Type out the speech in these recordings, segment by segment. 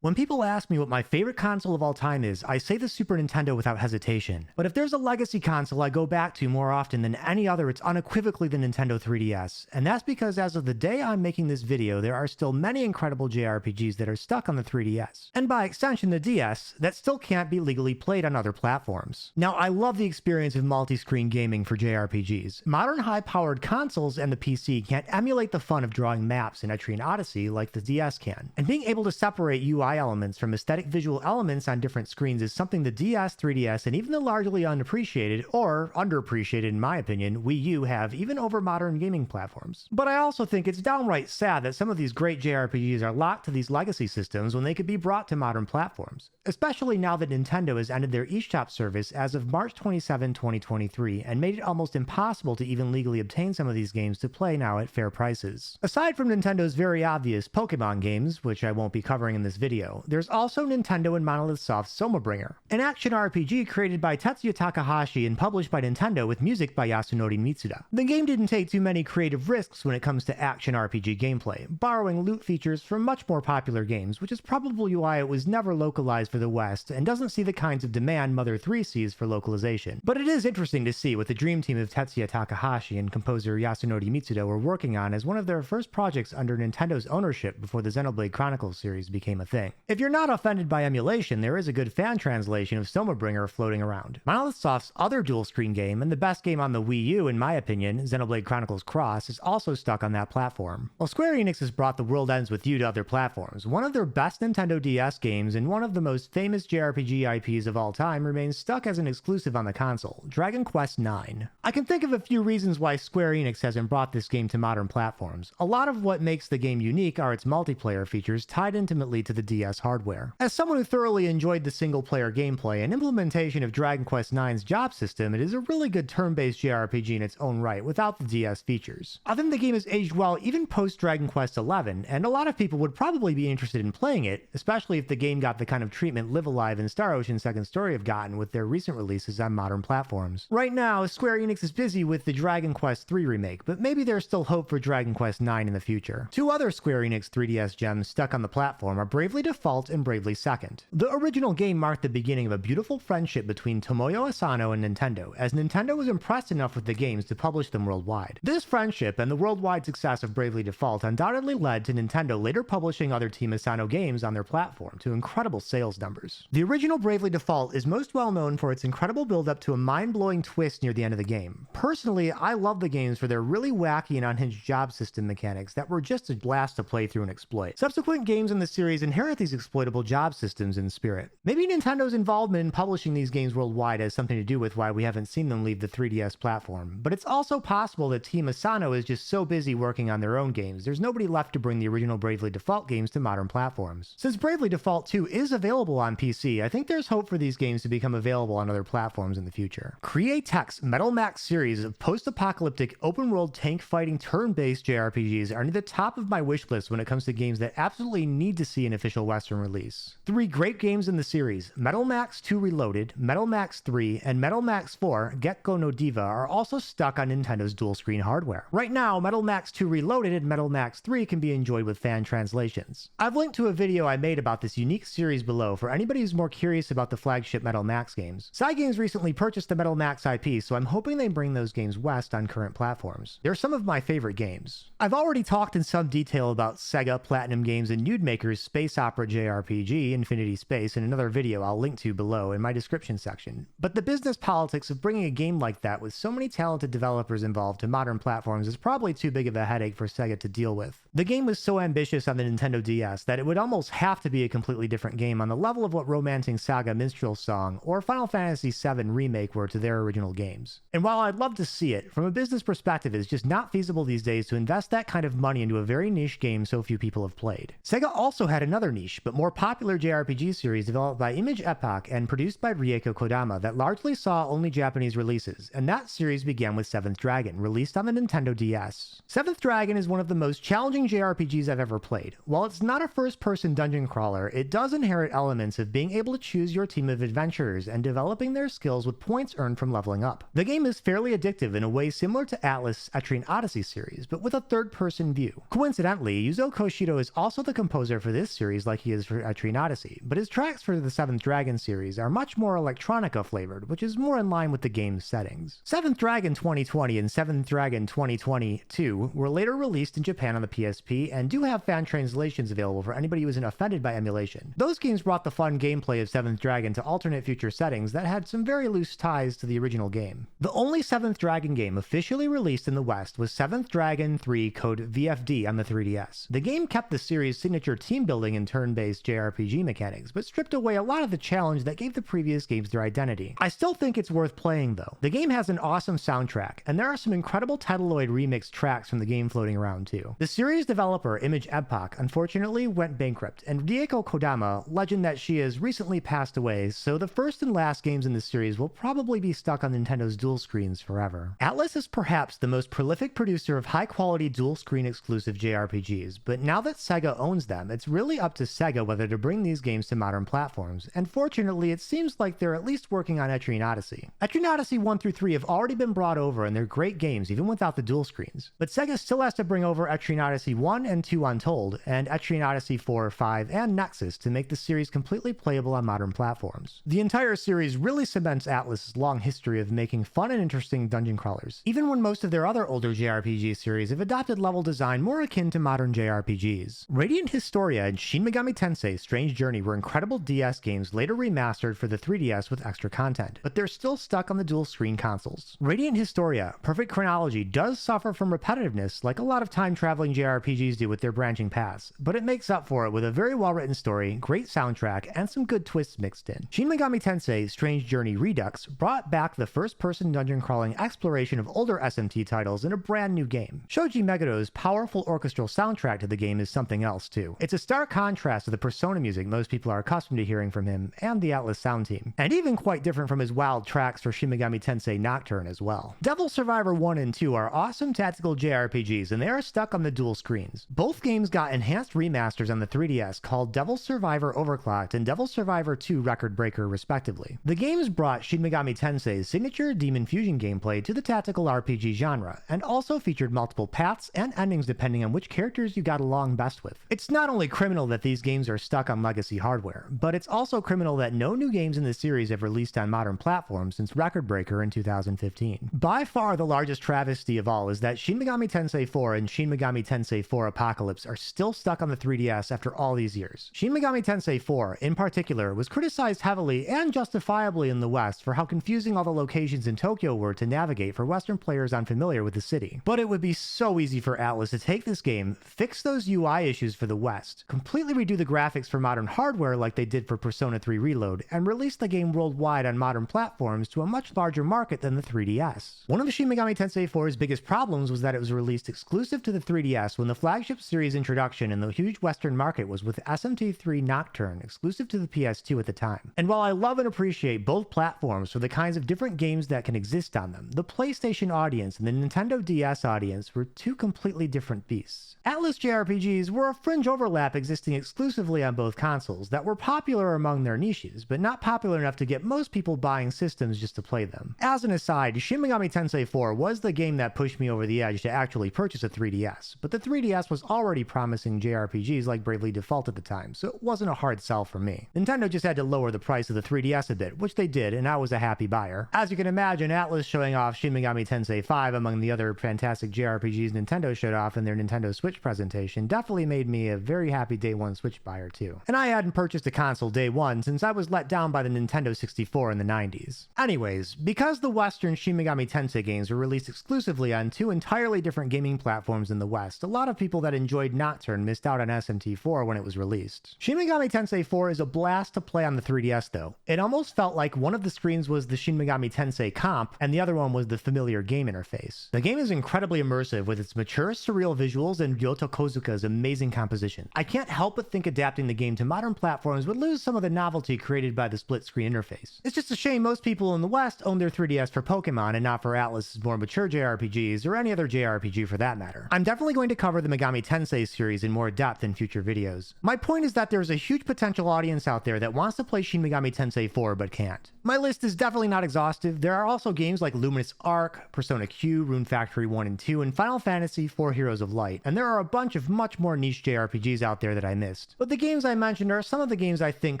When people ask me what my favorite console of all time is, I say the Super Nintendo without hesitation. But if there's a legacy console I go back to more often than any other, it's unequivocally the Nintendo 3DS. And that's because as of the day I'm making this video, there are still many incredible JRPGs that are stuck on the 3DS. And by extension, the DS, that still can't be legally played on other platforms. Now, I love the experience of multi-screen gaming for JRPGs. Modern high-powered consoles and the PC can't emulate the fun of drawing maps in Etrian Odyssey like the DS can. And being able to separate UI elements from aesthetic visual elements on different screens is something the DS, 3DS, and even the largely unappreciated, or underappreciated in my opinion, Wii U have even over modern gaming platforms. But I also think it's downright sad that some of these great JRPGs are locked to these legacy systems when they could be brought to modern platforms, especially now that Nintendo has ended their eShop service as of March 27, 2023, and made it almost impossible to even legally obtain some of these games to play now at fair prices. Aside from Nintendo's very obvious Pokemon games, which I won't be covering in this video, there's also Nintendo and Monolith Soft's Somabringer, an action RPG created by Tetsuya Takahashi and published by Nintendo with music by Yasunori Mitsuda. The game didn't take too many creative risks when it comes to action RPG gameplay, borrowing loot features from much more popular games, which is probably why it was never localized for the West and doesn't see the kinds of demand Mother 3 sees for localization. But it is interesting to see what the dream team of Tetsuya Takahashi and composer Yasunori Mitsuda were working on as one of their first projects under Nintendo's ownership before the Xenoblade Chronicles series became a thing. If you're not offended by emulation, there is a good fan translation of Somabringer floating around. Monolith Soft's other dual-screen game, and the best game on the Wii U in my opinion, Xenoblade Chronicles Cross, is also stuck on that platform. While Square Enix has brought The World Ends With You to other platforms, one of their best Nintendo DS games and one of the most famous JRPG IPs of all time remains stuck as an exclusive on the console, Dragon Quest IX. I can think of a few reasons why Square Enix hasn't brought this game to modern platforms. A lot of what makes the game unique are its multiplayer features tied intimately to the DS hardware. As someone who thoroughly enjoyed the single-player gameplay and implementation of Dragon Quest IX's job system, it is a really good turn-based JRPG in its own right without the DS features. I think the game has aged well even post-Dragon Quest XI, and a lot of people would probably be interested in playing it, especially if the game got the kind of treatment Live Alive and Star Ocean Second Story have gotten with their recent releases on modern platforms. Right now, Square Enix is busy with the Dragon Quest III remake, but maybe there's still hope for Dragon Quest IX in the future. Two other Square Enix 3DS gems stuck on the platform are Bravely Default and Bravely Second. The original game marked the beginning of a beautiful friendship between Tomoyo Asano and Nintendo, as Nintendo was impressed enough with the games to publish them worldwide. This friendship and the worldwide success of Bravely Default undoubtedly led to Nintendo later publishing other Team Asano games on their platform to incredible sales numbers. The original Bravely Default is most well known for its incredible build-up to a mind-blowing twist near the end of the game. Personally, I love the games for their really wacky and unhinged job system mechanics that were just a blast to play through and exploit. Subsequent games in the series inherit these exploitable job systems in spirit. Maybe Nintendo's involvement in publishing these games worldwide has something to do with why we haven't seen them leave the 3DS platform, but it's also possible that Team Asano is just so busy working on their own games, there's nobody left to bring the original Bravely Default games to modern platforms. Since Bravely Default 2 is available on PC, I think there's hope for these games to become available on other platforms in the future. Createx Metal Max series of post-apocalyptic open-world tank fighting turn-based JRPGs are near the top of my wish list when it comes to games that absolutely need to see an official Western release. Three great games in the series, Metal Max 2 Reloaded, Metal Max 3, and Metal Max 4 Gekko no Diva are also stuck on Nintendo's dual-screen hardware. Right now, Metal Max 2 Reloaded and Metal Max 3 can be enjoyed with fan translations. I've linked to a video I made about this unique series below for anybody who's more curious about the flagship Metal Max games. Cygames recently purchased the Metal Max IP, so I'm hoping they bring those games west on current platforms. They're some of my favorite games. I've already talked in some detail about Sega, Platinum Games, and Nude Maker's space opera JRPG, Infinity Space, in another video I'll link to below in my description section. But the business politics of bringing a game like that with so many talented developers involved to modern platforms is probably too big of a headache for Sega to deal with. The game was so ambitious on the Nintendo DS that it would almost have to be a completely different game on the level of what Romancing Saga Minstrel Song or Final Fantasy VII Remake were to their original games. And while I'd love to see it, from a business perspective it's just not feasible these days to invest that kind of money into a very niche game so few people have played. Sega also had another niche, but more popular JRPG series developed by Image Epoch and produced by Rieko Kodama that largely saw only Japanese releases, and that series began with 7th Dragon, released on the Nintendo DS. 7th Dragon is one of the most challenging JRPGs I've ever played. While it's not a first-person dungeon crawler, it does inherit elements of being able to choose your team of adventurers and developing their skills with points earned from leveling up. The game is fairly addictive in a way similar to Atlus' Etrian Odyssey series, but with a third-person view. Coincidentally, Yuzo Koshiro is also the composer for this series like he is for Etrian Odyssey, but his tracks for the 7th Dragon series are much more electronica flavored, which is more in line with the game's settings. 7th Dragon 2020 and 7th Dragon 2022 were later released in Japan on the PSP and do have fan translations available for anybody who isn't offended by emulation. Those games brought the fun gameplay of 7th Dragon to alternate future settings that had some very loose ties to the original game. The only 7th Dragon game officially released in the West was 7th Dragon 3 code VFD on the 3DS. The game kept the series' signature team building and turn-based JRPG mechanics, but stripped away a lot of the challenge that gave the previous games their identity. I still think it's worth playing though. The game has an awesome soundtrack, and there are some incredible Titleoid remix tracks from the game floating around too. The series developer Image Epoch unfortunately went bankrupt, and Rieko Kodama, legend that she has recently passed away, so the first and last games in the series will probably be stuck on Nintendo's dual screens forever. Atlus is perhaps the most prolific producer of high-quality dual-screen exclusive JRPGs, but now that Sega owns them, it's really up to Sega whether to bring these games to modern platforms, and fortunately it seems like they're at least working on Etrian Odyssey. Etrian Odyssey 1 through 3 have already been brought over and they're great games even without the dual screens, but Sega still has to bring over Etrian Odyssey 1 and 2 Untold, and Etrian Odyssey 4, 5, and Nexus to make the series completely playable on modern platforms. The entire series really cements Atlus's long history of making fun and interesting dungeon crawlers, even when most of their other older JRPG series have adopted level design more akin to modern JRPGs. Radiant Historia and Shin Megami Tensei Strange Journey were incredible DS games later remastered for the 3DS with extra content, but they're still stuck on the dual screen consoles. Radiant Historia, Perfect Chronology, does suffer from repetitiveness like a lot of time-traveling JRPGs do with their branching paths, but it makes up for it with a very well-written story, great soundtrack, and some good twists mixed in. Shin Megami Tensei Strange Journey Redux brought back the first-person dungeon crawling exploration of older SMT titles in a brand new game. Shoji Megado's powerful orchestral soundtrack to the game is something else too. It's a stark contrast to the Persona music most people are accustomed to hearing from him and the Atlus sound team, and even quite different from his wild tracks for Shin Megami Tensei Nocturne as well. Devil Survivor 1 and 2 are awesome tactical JRPGs, and they are stuck on the dual screens. Both games got enhanced remasters on the 3DS called Devil Survivor Overclocked and Devil Survivor 2 Record Breaker respectively. The games brought Shin Megami Tensei's signature Demon Fusion gameplay to the tactical RPG genre, and also featured multiple paths and endings depending on which characters you got along best with. It's not only criminal that these games are stuck on legacy hardware, but it's also criminal that no new games in the series have released on modern platforms since Record Breaker in 2015. By far the largest travesty of all is that Shin Megami Tensei 4 and Shin Megami Tensei 4 Apocalypse are still stuck on the 3DS after all these years. Shin Megami Tensei 4, in particular, was criticized heavily and justifiably in the West for how confusing all the locations in Tokyo were to navigate for Western players unfamiliar with the city. But it would be so easy for Atlus to take this game, fix those UI issues for the West, completely redo the graphics for modern hardware like they did for Persona 3 Reload, and release the game worldwide on modern platforms to a much larger market than the 3DS. One of Shin Megami Tensei 4's biggest problems was that it was released exclusive to the 3DS when the flagship series introduction in the huge Western market was with SMT3 Nocturne, exclusive to the PS2 at the time. And while I love and appreciate both platforms for the kinds of different games that can exist on them, the PlayStation audience and the Nintendo DS audience were two completely different beasts. Atlus JRPGs were a fringe overlap existing exclusively on both consoles that were popular among their niches, but not popular enough to get most people buying systems just to play them. As an aside, Shin Megami Tensei 4 was the game that pushed me over the edge to actually purchase a 3DS, but the 3DS was already promising JRPGs like Bravely Default at the time, so it wasn't a hard sell for me. Nintendo just had to lower the price of the 3DS a bit, which they did, and I was a happy buyer. As you can imagine, Atlus showing off Shin Megami Tensei 5 among the other fantastic JRPGs Nintendo showed off in their Nintendo Switch presentation definitely made me a very happy day one Switch buyer too. And I hadn't purchased a console day one since I was let down by the Nintendo 64 in the 90s. Anyways, because the Western Shin Megami Tensei games were released exclusively on two entirely different gaming platforms in the West, a lot of people that enjoyed Nocturne missed out on SMT4 when it was released. Shin Megami Tensei 4 is a blast to play on the 3DS though. It almost felt like one of the screens was the Shin Megami Tensei comp and the other one was the familiar game interface. The game is incredibly immersive with its mature, surreal visuals and Ryoto Kozuka's amazing composition. I can't help but think adapting the game to modern platforms would lose some of the novelty created by the split-screen interface. It's just a shame most people in the West own their 3DS for Pokemon and not for Atlus's more mature JRPGs or any other JRPG for that matter. I'm definitely going to cover the Megami Tensei series in more depth in future videos. My point is that there's a huge potential audience out there that wants to play Shin Megami Tensei 4 but can't. My list is definitely not exhaustive. There are also games like Luminous Arc, Persona Q, Rune Factory 1 and 2, and Final Fantasy IV Heroes of Light, and there are a bunch of much more niche JRPGs out there that I missed. list. But the games I mentioned are some of the games I think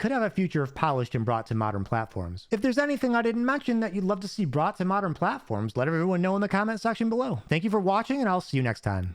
could have a future if polished and brought to modern platforms. If there's anything I didn't mention that you'd love to see brought to modern platforms, let everyone know in the comment section below. Thank you for watching, and I'll see you next time.